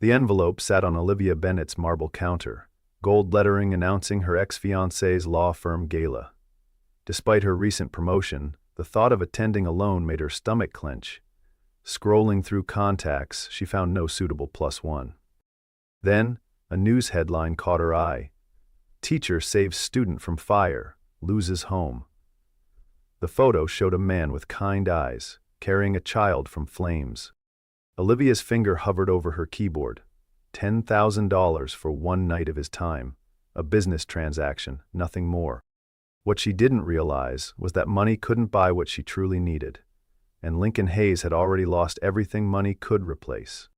The envelope sat on Olivia Bennett's marble counter, gold lettering announcing her ex-fiancé's law firm gala. Despite her recent promotion, the thought of attending alone made her stomach clench. Scrolling through contacts, she found no suitable +1. Then, a news headline caught her eye. Teacher saves student from fire, loses home. The photo showed a man with kind eyes, carrying a child from flames. Olivia's finger hovered over her keyboard. $10,000 for one night of his time. A business transaction, nothing more. What she didn't realize was that money couldn't buy what she truly needed, and Lincoln Hayes had already lost everything money could replace.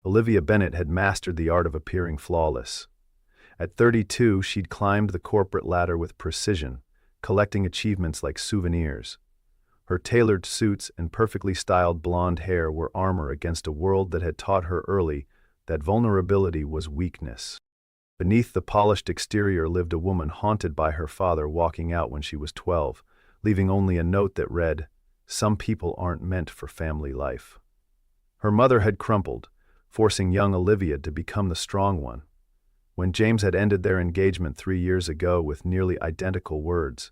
Olivia Bennett had mastered the art of appearing flawless. At 32, she'd climbed the corporate ladder with precision, collecting achievements like souvenirs. Her tailored suits and perfectly styled blonde hair were armor against a world that had taught her early that vulnerability was weakness. Beneath the polished exterior lived a woman haunted by her father walking out when she was 12, leaving only a note that read, "Some people aren't meant for family life." Her mother had crumpled, forcing young Olivia to become the strong one. When James had ended their engagement 3 years ago with nearly identical words,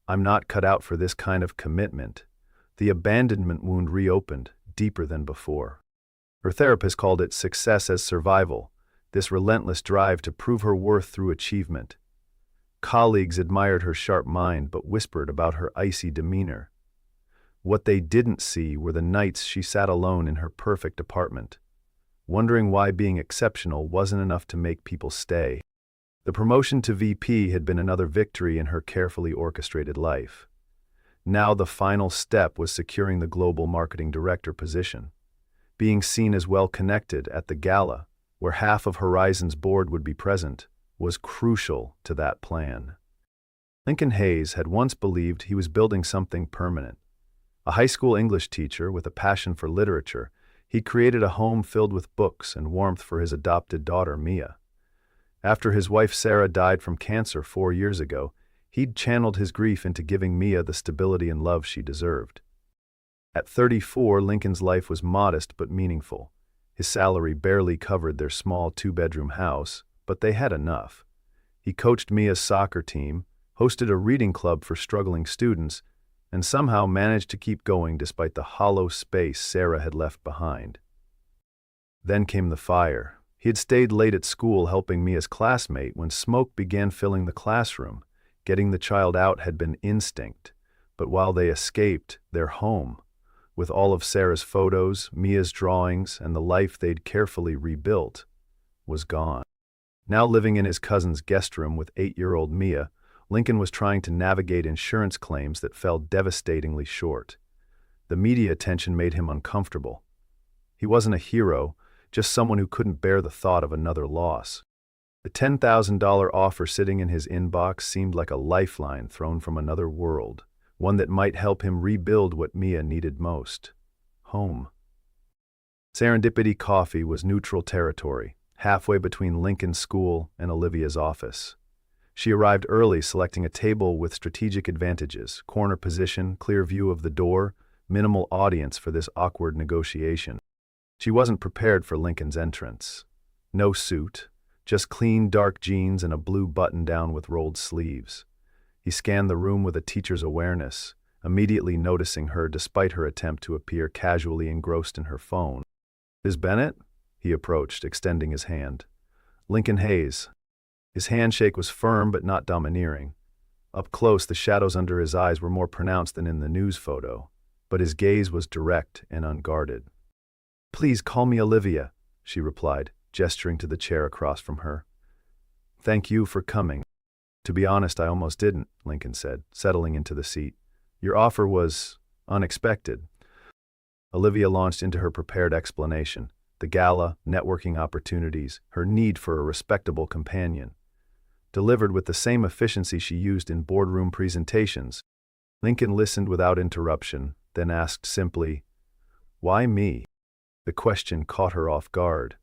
"I'm not cut out for this kind of commitment," the abandonment wound reopened, deeper than before. Her therapist called it success as survival, this relentless drive to prove her worth through achievement. Colleagues admired her sharp mind but whispered about her icy demeanor. What they didn't see were the nights she sat alone in her perfect apartment, wondering why being exceptional wasn't enough to make people stay. The promotion to VP had been another victory in her carefully orchestrated life. Now the final step was securing the global marketing director position. Being seen as well-connected at the gala, where half of Horizon's board would be present, was crucial to that plan. Lincoln Hayes had once believed he was building something permanent. A high school English teacher with a passion for literature, he'd created a home filled with books and warmth for his adopted daughter, Mia. After his wife Sarah died from cancer 4 years ago, he'd channeled his grief into giving Mia the stability and love she deserved. At 34, Lincoln's life was modest but meaningful. His salary barely covered their small 2-bedroom house, but they had enough. He coached Mia's soccer team, hosted a reading club for struggling students, and somehow managed to keep going despite the hollow space Sarah had left behind. Then came the fire. He had stayed late at school helping Mia's classmate when smoke began filling the classroom. Getting the child out had been instinct, but while they escaped, their home, with all of Sarah's photos, Mia's drawings, and the life they'd carefully rebuilt, was gone. Now living in his cousin's guest room with 8-year-old Mia, Lincoln was trying to navigate insurance claims that fell devastatingly short. The media attention made him uncomfortable. He wasn't a hero, just someone who couldn't bear the thought of another loss. The $10,000 offer sitting in his inbox seemed like a lifeline thrown from another world, one that might help him rebuild what Mia needed most: home. Serendipity Coffee was neutral territory, halfway between Lincoln's school and Olivia's office. She arrived early, selecting a table with strategic advantages: corner position, clear view of the door, minimal audience for this awkward negotiation. She wasn't prepared for Lincoln's entrance. No suit, just clean dark jeans and a blue button-down with rolled sleeves. He scanned the room with a teacher's awareness, immediately noticing her despite her attempt to appear casually engrossed in her phone. "Ms. Bennett?" he approached, extending his hand. "Lincoln Hayes." His handshake was firm but not domineering. Up close, the shadows under his eyes were more pronounced than in the news photo, but his gaze was direct and unguarded. "Please call me Olivia," she replied, gesturing to the chair across from her. "Thank you for coming." "To be honest, I almost didn't," Lincoln said, settling into the seat. "Your offer was unexpected." Olivia launched into her prepared explanation: the gala, networking opportunities, her need for a respectable companion. Delivered with the same efficiency she used in boardroom presentations, Lincoln listened without interruption, then asked simply, "Why me?" The question caught her off guard.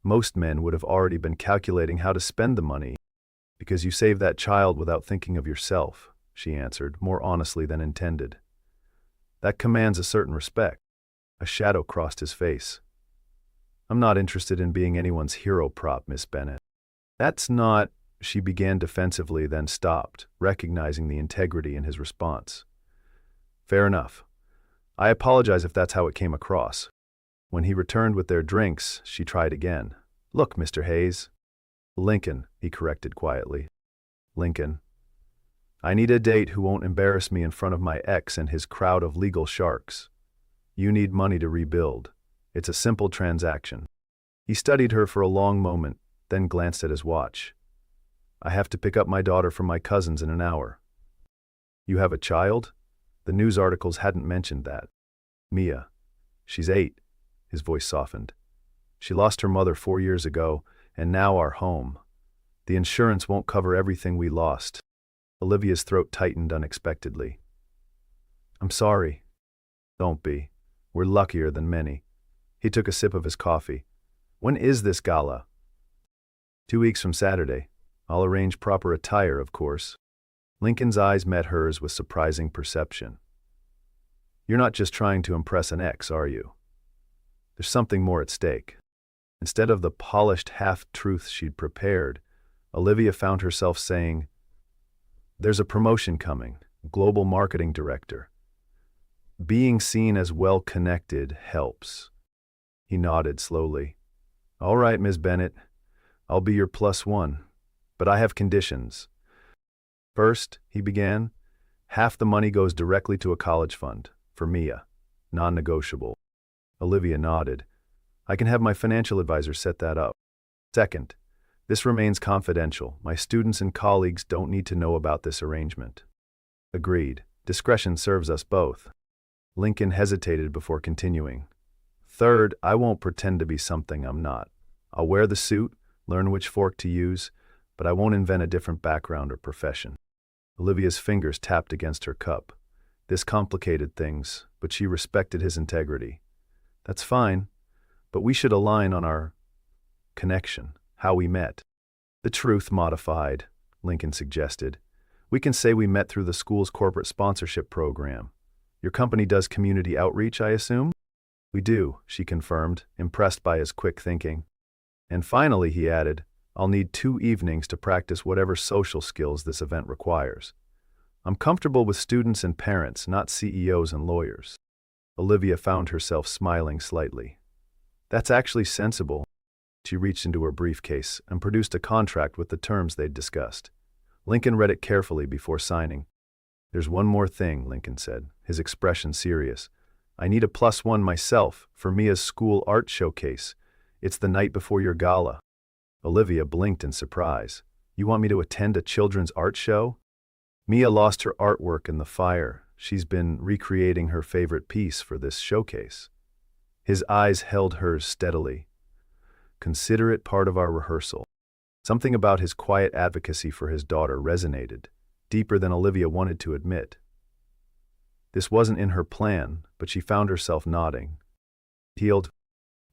Most men would have already been calculating how to spend the money. "Because you saved that child without thinking of yourself," she answered, more honestly than intended. "That commands a certain respect." A shadow crossed his face. I'm not interested in being anyone's hero prop, Miss Bennett. That's not, she began defensively, then stopped, recognizing the integrity in his response. Fair enough. I apologize if that's how it came across. When he returned with their drinks, she tried again. Look, Mr. Hayes. Lincoln, he corrected quietly. Lincoln. I need a date who won't embarrass me in front of my ex and his crowd of legal sharks. You need money to rebuild. It's a simple transaction. He studied her for a long moment, then glanced at his watch. I have to pick up my daughter from my cousins in an hour. You have a child? The news articles hadn't mentioned that. Mia. She's 8. His voice softened. She lost her mother 4 years ago, and now our home. The insurance won't cover everything we lost. Olivia's throat tightened unexpectedly. I'm sorry. Don't be. We're luckier than many. He took a sip of his coffee. When is this gala? 2 weeks from Saturday. I'll arrange proper attire, of course. Lincoln's eyes met hers with surprising perception. You're not just trying to impress an ex, are you? There's something more at stake. Instead of the polished half-truth she'd prepared, Olivia found herself saying, There's a promotion coming, global marketing director. Being seen as well-connected helps. He nodded slowly. All right, Ms. Bennett, I'll be your +1, but I have conditions. First, he began, half the money goes directly to a college fund, for Mia, non-negotiable. Olivia nodded. I can have my financial advisor set that up. Second, this remains confidential. My students and colleagues don't need to know about this arrangement. Agreed. Discretion serves us both. Lincoln hesitated before continuing. Third, I won't pretend to be something I'm not. I'll wear the suit, learn which fork to use, but I won't invent a different background or profession. Olivia's fingers tapped against her cup. This complicated things, but she respected his integrity. That's fine, but we should align on our connection, how we met. The truth modified, Lincoln suggested. We can say we met through the school's corporate sponsorship program. Your company does community outreach, I assume? We do, she confirmed, impressed by his quick thinking. And finally, he added, I'll need 2 evenings to practice whatever social skills this event requires. I'm comfortable with students and parents, not CEOs and lawyers. Olivia found herself smiling slightly. That's actually sensible. She reached into her briefcase and produced a contract with the terms they'd discussed. Lincoln read it carefully before signing. There's one more thing, Lincoln said, his expression serious. I need a +1 myself for Mia's school art showcase. It's the night before your gala. Olivia blinked in surprise. You want me to attend a children's art show? Mia lost her artwork in the fire. She's been recreating her favorite piece for this showcase. His eyes held hers steadily. Consider it part of our rehearsal. Something about his quiet advocacy for his daughter resonated, deeper than Olivia wanted to admit. This wasn't in her plan, but she found herself nodding. Healed.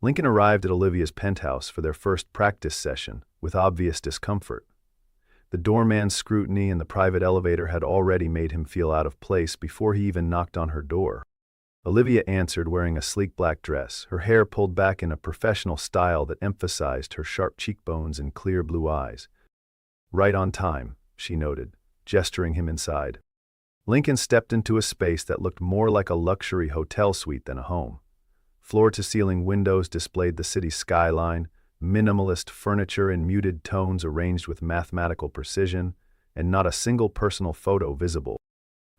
Lincoln arrived at Olivia's penthouse for their first practice session, with obvious discomfort. The doorman's scrutiny in the private elevator had already made him feel out of place before he even knocked on her door. Olivia answered wearing a sleek black dress, her hair pulled back in a professional style that emphasized her sharp cheekbones and clear blue eyes. Right on time, she noted, gesturing him inside. Lincoln stepped into a space that looked more like a luxury hotel suite than a home. Floor-to-ceiling windows displayed the city's skyline, minimalist furniture in muted tones arranged with mathematical precision, and not a single personal photo visible.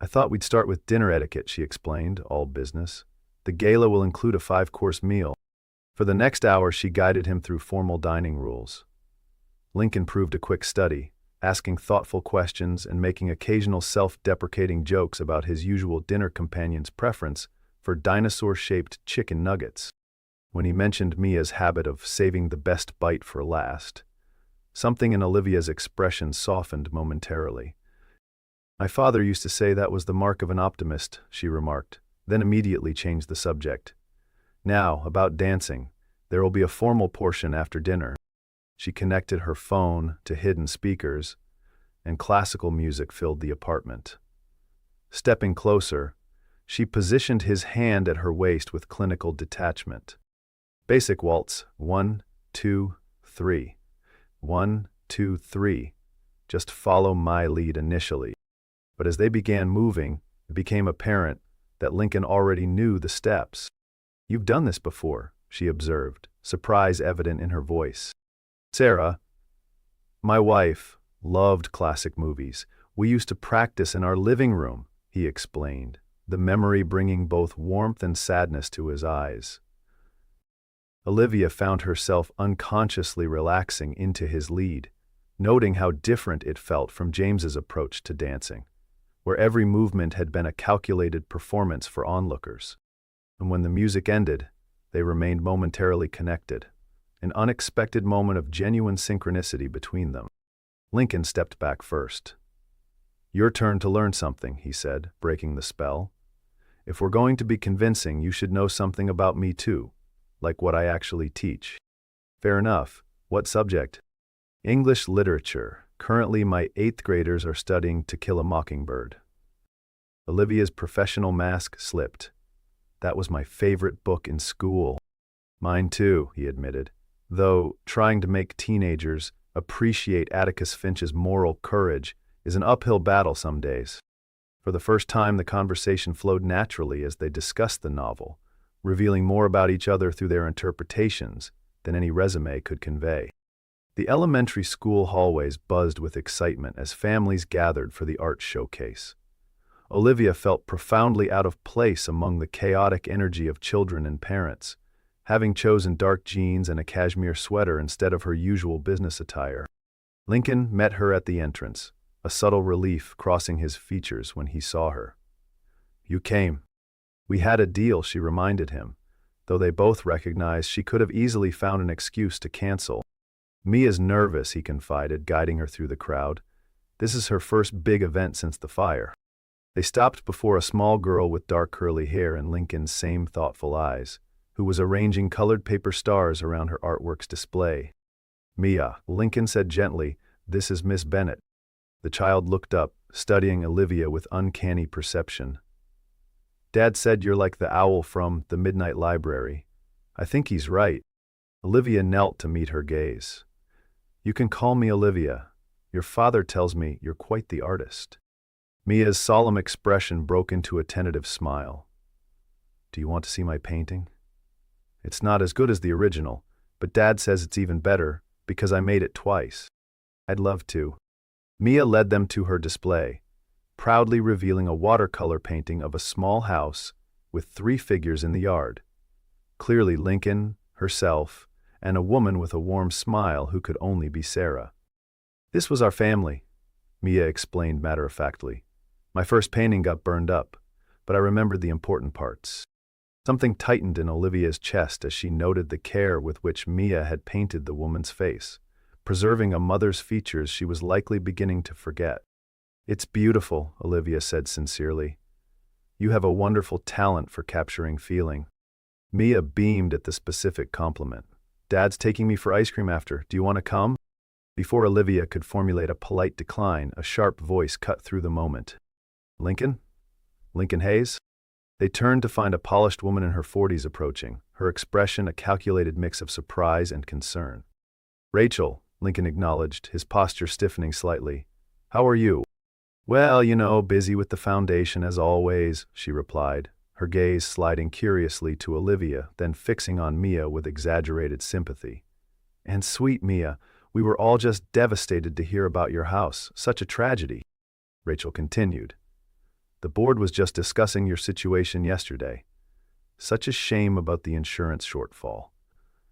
I thought we'd start with dinner etiquette, she explained, all business. The gala will include a 5-course meal. For the next hour, she guided him through formal dining rules. Lincoln proved a quick study, asking thoughtful questions and making occasional self-deprecating jokes about his usual dinner companion's preference for dinosaur-shaped chicken nuggets. When he mentioned Mia's habit of saving the best bite for last, something in Olivia's expression softened momentarily. My father used to say that was the mark of an optimist, she remarked, then immediately changed the subject. Now, about dancing. There will be a formal portion after dinner. She connected her phone to hidden speakers, and classical music filled the apartment. Stepping closer, she positioned his hand at her waist with clinical detachment. Basic waltz, 1, 2, 3. 1, 2, 3. Just follow my lead initially. But as they began moving, it became apparent that Lincoln already knew the steps. "You've done this before," she observed, surprise evident in her voice. "Sarah, my wife, loved classic movies. We used to practice in our living room," he explained, the memory bringing both warmth and sadness to his eyes. Olivia found herself unconsciously relaxing into his lead, noting how different it felt from James's approach to dancing, where every movement had been a calculated performance for onlookers. And when the music ended, they remained momentarily connected, an unexpected moment of genuine synchronicity between them. Lincoln stepped back first. "Your turn to learn something," he said, breaking the spell. "If we're going to be convincing, you should know something about me too, like what I actually teach." "Fair enough. What subject?" "English literature. Currently, my 8th graders are studying To Kill a Mockingbird." Olivia's professional mask slipped. "That was my favorite book in school." "Mine too," he admitted, though trying to make teenagers appreciate Atticus Finch's moral courage is an uphill battle some days. For the first time, the conversation flowed naturally as they discussed the novel, revealing more about each other through their interpretations than any resume could convey. The elementary school hallways buzzed with excitement as families gathered for the art showcase. Olivia felt profoundly out of place among the chaotic energy of children and parents, having chosen dark jeans and a cashmere sweater instead of her usual business attire. Lincoln met her at the entrance, a subtle relief crossing his features when he saw her. "You came." "We had a deal," she reminded him, though they both recognized she could have easily found an excuse to cancel. "Mia's nervous," he confided, guiding her through the crowd. "This is her first big event since the fire." They stopped before a small girl with dark curly hair and Lincoln's same thoughtful eyes, who was arranging colored paper stars around her artwork's display. "Mia," Lincoln said gently, "this is Miss Bennet." The child looked up, studying Olivia with uncanny perception. "Dad said you're like the owl from The Midnight Library." "I think he's right." Olivia knelt to meet her gaze. "You can call me Olivia. Your father tells me you're quite the artist." Mia's solemn expression broke into a tentative smile. "Do you want to see my painting? It's not as good as the original, but Dad says it's even better because I made it twice." "I'd love to." Mia led them to her display, proudly revealing a watercolor painting of a small house with 3 figures in the yard. Clearly Lincoln, herself, and a woman with a warm smile who could only be Sarah. "This was our family," Mia explained matter-of-factly. "My first painting got burned up, but I remembered the important parts." Something tightened in Olivia's chest as she noted the care with which Mia had painted the woman's face, preserving a mother's features she was likely beginning to forget. "It's beautiful," Olivia said sincerely. "You have a wonderful talent for capturing feeling." Mia beamed at the specific compliment. "Dad's taking me for ice cream after. Do you want to come?" Before Olivia could formulate a polite decline, a sharp voice cut through the moment. "Lincoln? Lincoln Hayes?" They turned to find a polished woman in her 40s approaching, her expression a calculated mix of surprise and concern. "Rachel," Lincoln acknowledged, his posture stiffening slightly. "How are you?" "Well, you know, busy with the foundation as always," she replied, her gaze sliding curiously to Olivia, then fixing on Mia with exaggerated sympathy. "And sweet Mia, we were all just devastated to hear about your house. Such a tragedy." Rachel continued. "The board was just discussing your situation yesterday. Such a shame about the insurance shortfall.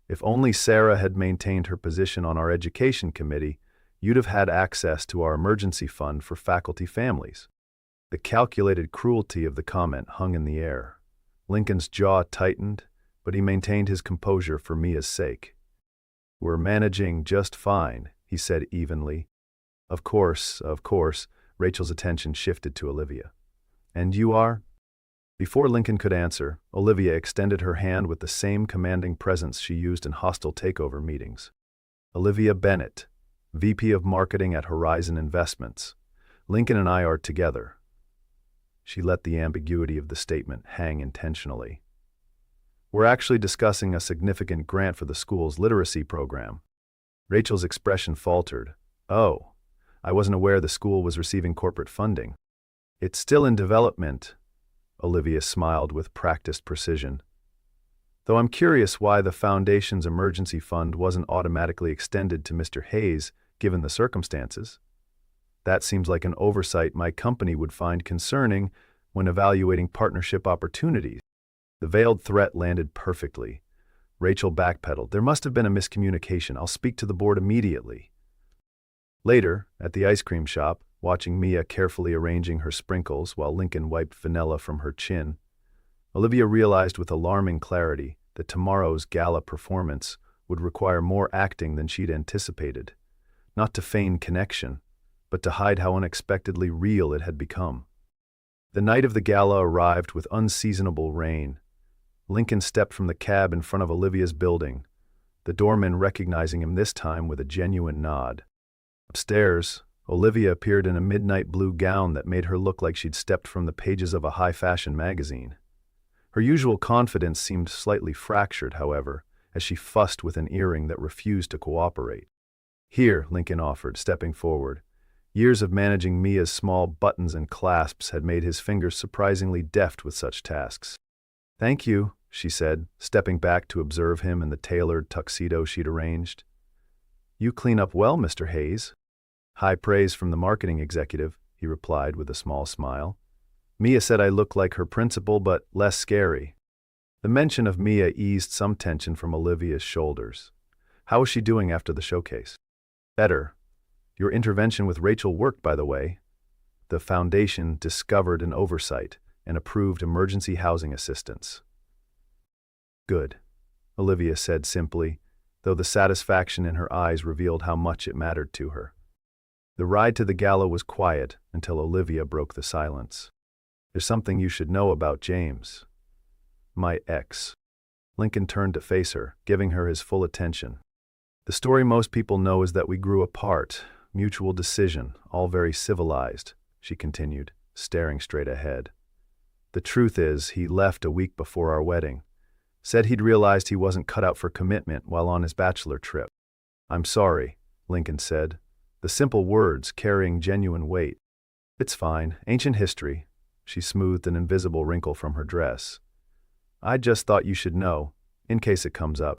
If only Sarah had maintained her position on our education committee, you'd have had access to our emergency fund for faculty families." The calculated cruelty of the comment hung in the air. Lincoln's jaw tightened, but he maintained his composure for Mia's sake. "We're managing just fine," he said evenly. Of course," Rachel's attention shifted to Olivia. "And you are?" Before Lincoln could answer, Olivia extended her hand with the same commanding presence she used in hostile takeover meetings. "Olivia Bennet, VP of Marketing at Horizon Investments. Lincoln and I are together." She let the ambiguity of the statement hang intentionally. We're actually discussing a significant grant for the school's literacy program. Rachel's expression faltered. Oh, I wasn't aware the school was receiving corporate funding. It's still in development, Olivia smiled with practiced precision. Though I'm curious why the Foundation's emergency fund wasn't automatically extended to Mr. Hayes, given the circumstances. That seems like an oversight my company would find concerning when evaluating partnership opportunities. The veiled threat landed perfectly. Rachel backpedaled. There must have been a miscommunication. I'll speak to the board immediately. Later, at the ice cream shop, watching Mia carefully arranging her sprinkles while Lincoln wiped vanilla from her chin, Olivia realized with alarming clarity that tomorrow's gala performance would require more acting than she'd anticipated, not to feign connection, but to hide how unexpectedly real it had become. The night of the gala arrived with unseasonable rain. Lincoln stepped from the cab in front of Olivia's building, the doorman recognizing him this time with a genuine nod. Upstairs, Olivia appeared in a midnight blue gown that made her look like she'd stepped from the pages of a high-fashion magazine. Her usual confidence seemed slightly fractured, however, as she fussed with an earring that refused to cooperate. Here, Lincoln offered, stepping forward. Years of managing Mia's small buttons and clasps had made his fingers surprisingly deft with such tasks. Thank you, she said, stepping back to observe him in the tailored tuxedo she'd arranged. You clean up well, Mr. Hayes. High praise from the marketing executive, he replied with a small smile. Mia said I look like her principal, but less scary. The mention of Mia eased some tension from Olivia's shoulders. How was she doing after the showcase? Better. Your intervention with Rachel worked, by the way. The Foundation discovered an oversight and approved emergency housing assistance. Good, Olivia said simply, though the satisfaction in her eyes revealed how much it mattered to her. The ride to the gala was quiet until Olivia broke the silence. There's something you should know about James. My ex. Lincoln turned to face her, giving her his full attention. The story most people know is that we grew apart, mutual decision, all very civilized, she continued, staring straight ahead. The truth is, he left a week before our wedding. Said he'd realized he wasn't cut out for commitment while on his bachelor trip. I'm sorry, Lincoln said, the simple words carrying genuine weight. It's fine, ancient history. She smoothed an invisible wrinkle from her dress. I just thought you should know, in case it comes up.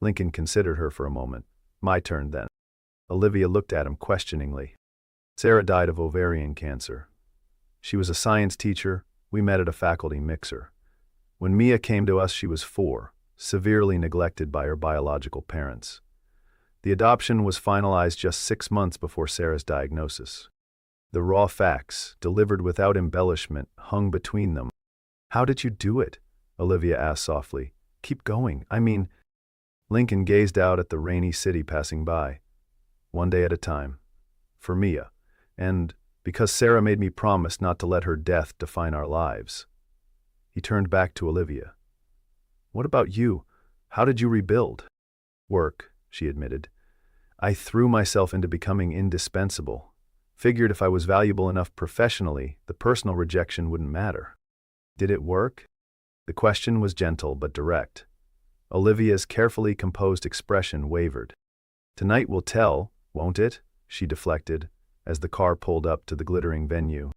Lincoln considered her for a moment. My turn then. Olivia looked at him questioningly. Sarah died of ovarian cancer. She was a science teacher. We met at a faculty mixer. When Mia came to us, she was 4, severely neglected by her biological parents. The adoption was finalized just 6 months before Sarah's diagnosis. The raw facts, delivered without embellishment, hung between them. How did you do it? Olivia asked softly. Keep going. Lincoln gazed out at the rainy city passing by. One day at a time. For Mia. And because Sarah made me promise not to let her death define our lives. He turned back to Olivia. What about you? How did you rebuild? Work, she admitted. I threw myself into becoming indispensable. Figured if I was valuable enough professionally, the personal rejection wouldn't matter. Did it work? The question was gentle but direct. Olivia's carefully composed expression wavered. Tonight will tell, won't it? She deflected, as the car pulled up to the glittering venue.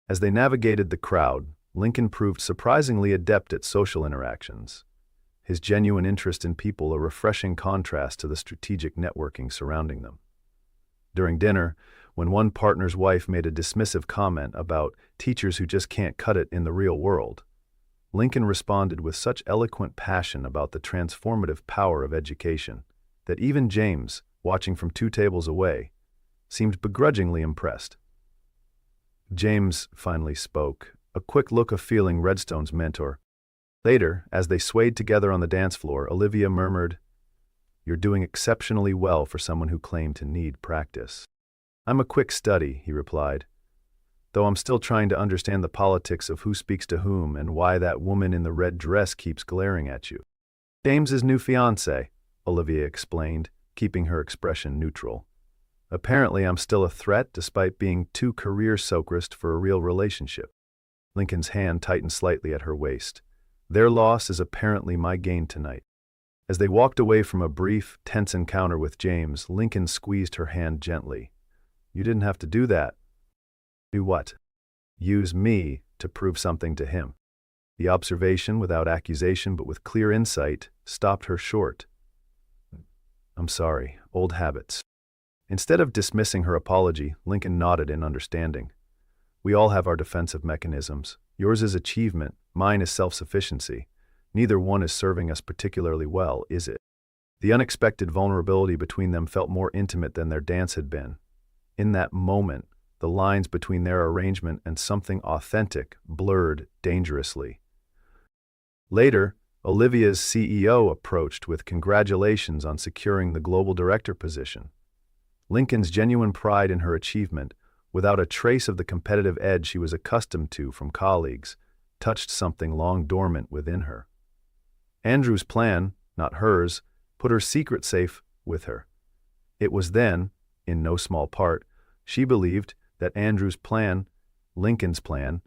As they navigated the crowd, Lincoln proved surprisingly adept at social interactions. His genuine interest in people a refreshing contrast to the strategic networking surrounding them. During dinner, when one partner's wife made a dismissive comment about teachers who just can't cut it in the real world, Lincoln responded with such eloquent passion about the transformative power of education that even James, watching from 2 tables away, seemed begrudgingly impressed. James finally spoke, a quick look of feeling Redstone's mentor. Later, as they swayed together on the dance floor, Olivia murmured, "You're doing exceptionally well for someone who claimed to need practice." "I'm a quick study," he replied, "though I'm still trying to understand the politics of who speaks to whom and why that woman in the red dress keeps glaring at you." "James's new fiancé," Olivia explained, keeping her expression neutral. "Apparently I'm still a threat despite being too career-focused for a real relationship." Lincoln's hand tightened slightly at her waist. Their loss is apparently my gain tonight. As they walked away from a brief, tense encounter with James, Lincoln squeezed her hand gently. You didn't have to do that. Do what? Use me to prove something to him. The observation, without accusation but with clear insight, stopped her short. I'm sorry, old habits. Instead of dismissing her apology, Lincoln nodded in understanding. We all have our defensive mechanisms. Yours is achievement, mine is self-sufficiency. Neither one is serving us particularly well, is it? The unexpected vulnerability between them felt more intimate than their dance had been. In that moment, the lines between their arrangement and something authentic blurred dangerously. Later, Olivia's CEO approached with congratulations on securing the global director position. Lincoln's genuine pride in her achievement, without a trace of the competitive edge she was accustomed to from colleagues, touched something long dormant within her. Andrew's plan, not hers, put her secret safe with her. It was then, in no small part, she believed that Andrew's plan, Lincoln's plan.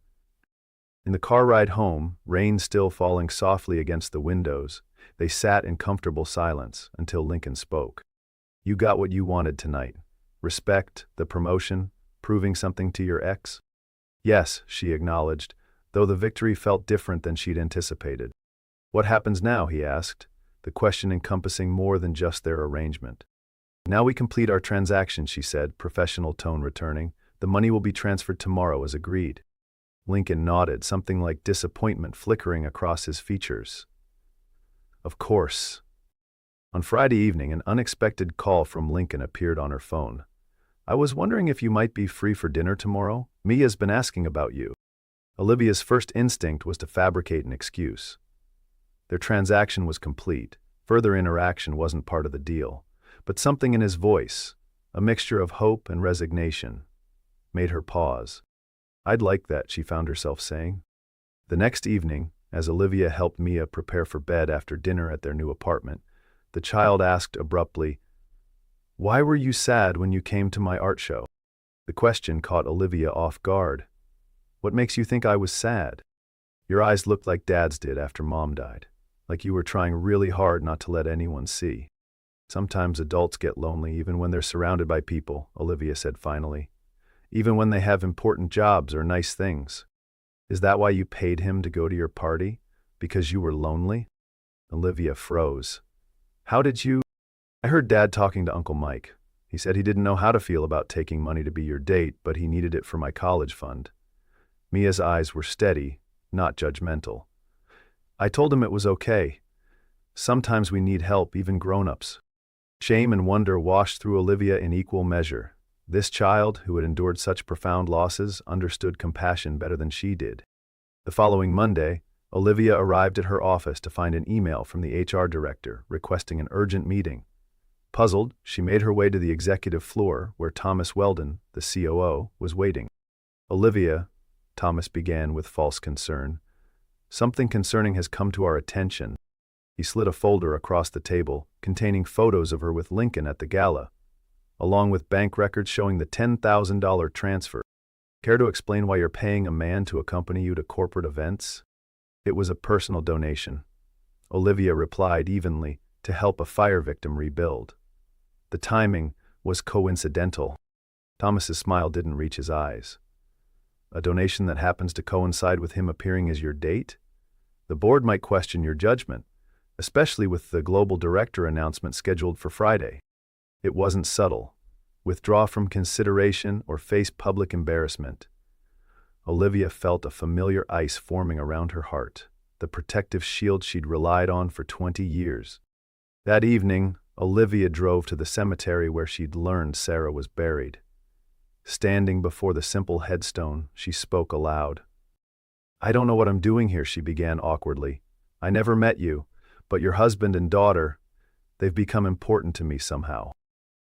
In the car ride home, rain still falling softly against the windows, they sat in comfortable silence until Lincoln spoke. You got what you wanted tonight. Respect, the promotion, proving something to your ex? Yes, she acknowledged, though the victory felt different than she'd anticipated. What happens now, he asked, the question encompassing more than just their arrangement. Now we complete our transaction, she said, professional tone returning. The money will be transferred tomorrow as agreed. Lincoln nodded, something like disappointment flickering across his features. Of course. On Friday evening, an unexpected call from Lincoln appeared on her phone. I was wondering if you might be free for dinner tomorrow. Mia's been asking about you. Olivia's first instinct was to fabricate an excuse. Their transaction was complete. Further interaction wasn't part of the deal. But something in his voice, a mixture of hope and resignation, made her pause. I'd like that, she found herself saying. The next evening, as Olivia helped Mia prepare for bed after dinner at their new apartment, the child asked abruptly, Why were you sad when you came to my art show? The question caught Olivia off guard. What makes you think I was sad? Your eyes looked like Dad's did after Mom died, like you were trying really hard not to let anyone see. Sometimes adults get lonely even when they're surrounded by people, Olivia said finally. Even when they have important jobs or nice things. Is that why you paid him to go to your party? Because you were lonely? Olivia froze. How did you? I heard Dad talking to Uncle Mike. He said he didn't know how to feel about taking money to be your date, but he needed it for my college fund. Mia's eyes were steady, not judgmental. I told him it was okay. Sometimes we need help, even grown-ups. Shame and wonder washed through Olivia in equal measure. This child, who had endured such profound losses, understood compassion better than she did. The following Monday, Olivia arrived at her office to find an email from the HR director requesting an urgent meeting. Puzzled, she made her way to the executive floor where Thomas Weldon, the COO, was waiting. Olivia, Thomas began with false concern. Something concerning has come to our attention. He slid a folder across the table containing photos of her with Lincoln at the gala, along with bank records showing the $10,000 transfer. Care to explain why you're paying a man to accompany you to corporate events? It was a personal donation. Olivia replied evenly, to help a fire victim rebuild. The timing was coincidental. Thomas's smile didn't reach his eyes. A donation that happens to coincide with him appearing as your date? The board might question your judgment, especially with the global director announcement scheduled for Friday. It wasn't subtle. Withdraw from consideration or face public embarrassment. Olivia felt a familiar ice forming around her heart, the protective shield she'd relied on for 20 years. That evening, Olivia drove to the cemetery where she'd learned Sarah was buried. Standing before the simple headstone, she spoke aloud. I don't know what I'm doing here, she began awkwardly. I never met you, but your husband and daughter, they've become important to me somehow.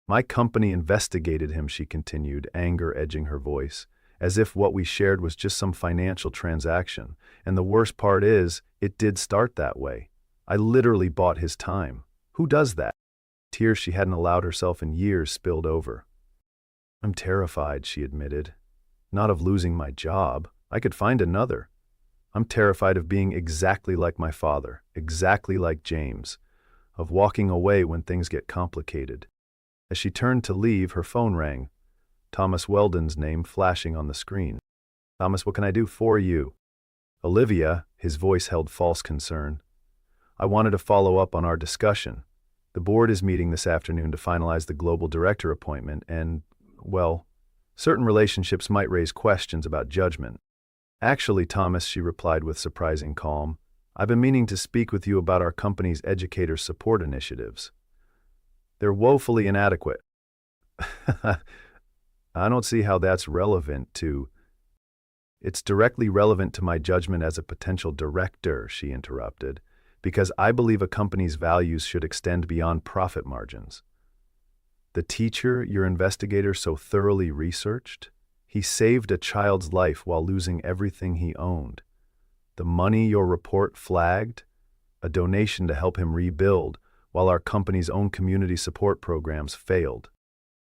My company investigated him, she continued, anger edging her voice, as if what we shared was just some financial transaction. And the worst part is, it did start that way. I literally bought his time. Who does that? Tears she hadn't allowed herself in years spilled over. I'm terrified, she admitted. Not of losing my job. I could find another. I'm terrified of being exactly like my father, exactly like James, of walking away when things get complicated. As she turned to leave, her phone rang, Thomas Weldon's name flashing on the screen. Thomas, what can I do for you? Olivia, his voice held false concern. I wanted to follow up on our discussion. The board is meeting this afternoon to finalize the global director appointment and, well, certain relationships might raise questions about judgment. Actually, Thomas, she replied with surprising calm, I've been meaning to speak with you about our company's educator support initiatives. They're woefully inadequate. I don't see how that's relevant to... It's directly relevant to my judgment as a potential director, she interrupted, because I believe a company's values should extend beyond profit margins. The teacher your investigator so thoroughly researched? He saved a child's life while losing everything he owned. The money your report flagged? A donation to help him rebuild, while our company's own community support programs failed.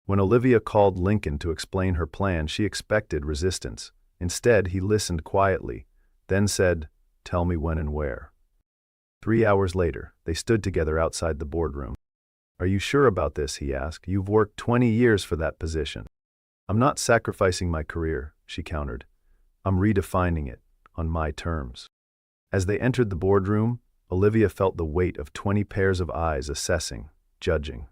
When Olivia called Lincoln to explain her plan, she expected resistance. Instead, he listened quietly, then said, Tell me when and where. 3 hours later, they stood together outside the boardroom. Are you sure about this? He asked. You've worked 20 years for that position. I'm not sacrificing my career, she countered. I'm redefining it, on my terms. As they entered the boardroom, Olivia felt the weight of 20 pairs of eyes assessing, judging.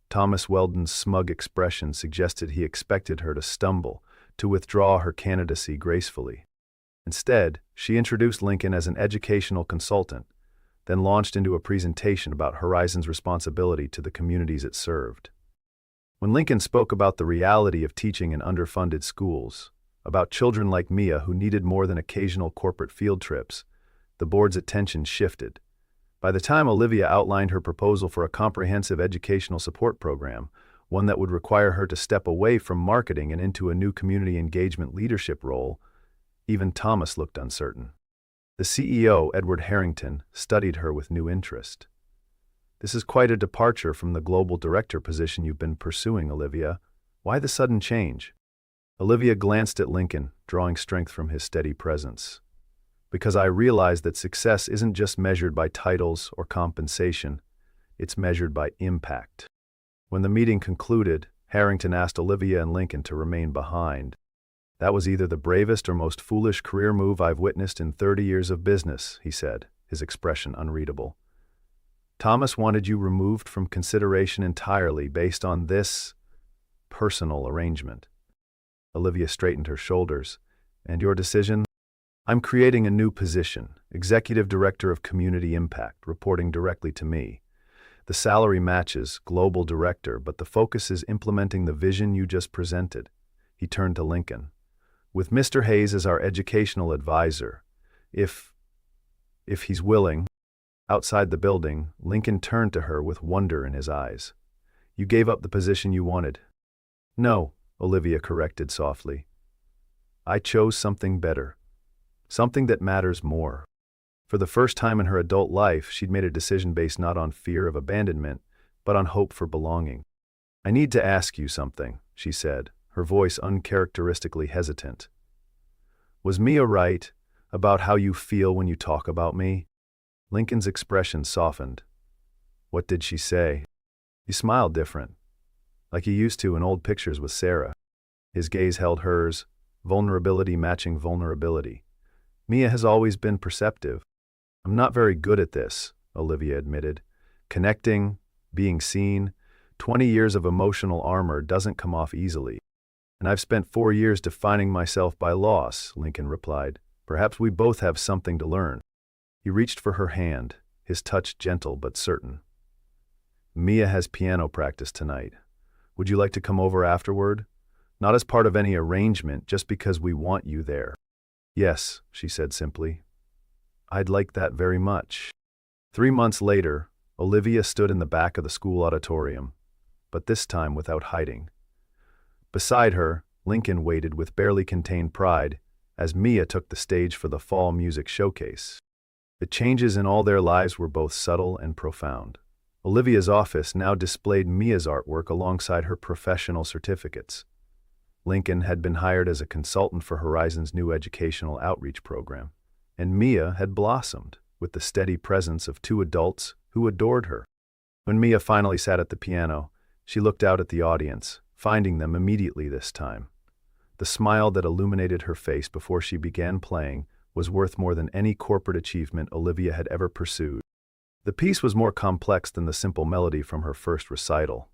Thomas Weldon's smug expression suggested he expected her to stumble, to withdraw her candidacy gracefully. Instead, she introduced Lincoln as an educational consultant, then launched into a presentation about Horizon's responsibility to the communities it served. When Lincoln spoke about the reality of teaching in underfunded schools, about children like Mia who needed more than occasional corporate field trips, the board's attention shifted. By the time Olivia outlined her proposal for a comprehensive educational support program, one that would require her to step away from marketing and into a new community engagement leadership role, even Thomas looked uncertain. The CEO, Edward Harrington, studied her with new interest. This is quite a departure from the global director position you've been pursuing, Olivia. Why the sudden change? Olivia glanced at Lincoln, drawing strength from his steady presence. Because I realize that success isn't just measured by titles or compensation, it's measured by impact. When the meeting concluded, Harrington asked Olivia and Lincoln to remain behind. That was either the bravest or most foolish career move I've witnessed in 30 years of business, he said, his expression unreadable. Thomas wanted you removed from consideration entirely based on this personal arrangement. Olivia straightened her shoulders. And your decision? I'm creating a new position, Executive Director of Community Impact, reporting directly to me. The salary matches Global Director, but the focus is implementing the vision you just presented. He turned to Lincoln. With Mr. Hayes as our educational advisor, if he's willing. Outside the building, Lincoln turned to her with wonder in his eyes. You gave up the position you wanted. No, Olivia corrected softly. I chose something better. Something that matters more. For the first time in her adult life, she'd made a decision based not on fear of abandonment, but on hope for belonging. I need to ask you something, she said, her voice uncharacteristically hesitant. Was Mia right about how you feel when you talk about me? Lincoln's expression softened. What did she say? He smiled different, like he used to in old pictures with Sarah. His gaze held hers, vulnerability matching vulnerability. Mia has always been perceptive. I'm not very good at this, Olivia admitted. Connecting, being seen, 20 years of emotional armor doesn't come off easily. And I've spent 4 years defining myself by loss, Lincoln replied. Perhaps we both have something to learn. He reached for her hand, his touch gentle but certain. Mia has piano practice tonight. Would you like to come over afterward? Not as part of any arrangement, just because we want you there. Yes, she said simply. I'd like that very much. 3 months later, Olivia stood in the back of the school auditorium, but this time without hiding. Beside her, Lincoln waited with barely contained pride as Mia took the stage for the fall music showcase. The changes in all their lives were both subtle and profound. Olivia's office now displayed Mia's artwork alongside her professional certificates. Lincoln had been hired as a consultant for Horizon's new educational outreach program. and Mia had blossomed, with the steady presence of two adults who adored her. When Mia finally sat at the piano, she looked out at the audience, finding them immediately this time. The smile that illuminated her face before she began playing was worth more than any corporate achievement Olivia had ever pursued. The piece was more complex than the simple melody from her first recital.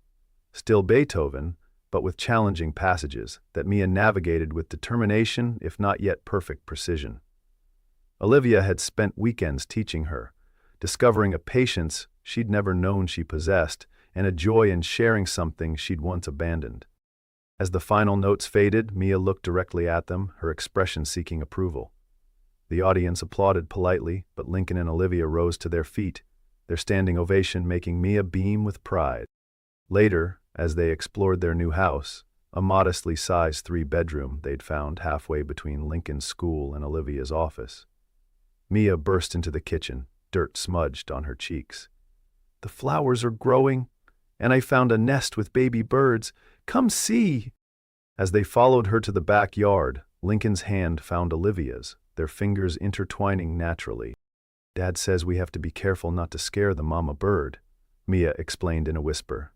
Still Beethoven, but with challenging passages that Mia navigated with determination, if not yet perfect precision. Olivia had spent weekends teaching her, discovering a patience she'd never known she possessed and a joy in sharing something she'd once abandoned. As the final notes faded, Mia looked directly at them, her expression seeking approval. The audience applauded politely, but Lincoln and Olivia rose to their feet, their standing ovation making Mia beam with pride. Later, as they explored their new house, a modestly sized 3-bedroom they'd found halfway between Lincoln's school and Olivia's office, Mia burst into the kitchen, dirt smudged on her cheeks. "The flowers are growing, and I found a nest with baby birds. Come see!" As they followed her to the backyard, Lincoln's hand found Olivia's, their fingers intertwining naturally. "Dad says we have to be careful not to scare the mama bird," Mia explained in a whisper.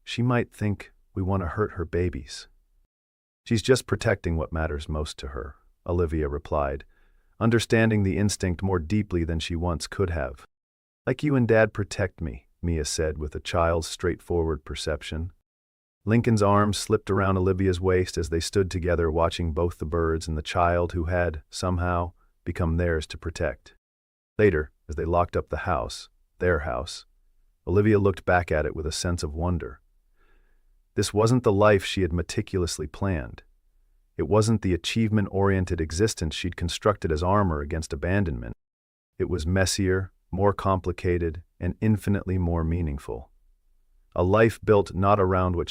"She might think we want to hurt her babies." "She's just protecting what matters most to her," Olivia replied, understanding the instinct more deeply than she once could have. "Like you and Dad protect me," Mia said with a child's straightforward perception. Lincoln's arms slipped around Olivia's waist as they stood together watching both the birds and the child who had, somehow, become theirs to protect. Later, as they locked up the house, their house, Olivia looked back at it with a sense of wonder. This wasn't the life she had meticulously planned. It wasn't the achievement-oriented existence she'd constructed as armor against abandonment. It was messier, more complicated, and infinitely more meaningful. A life built not around what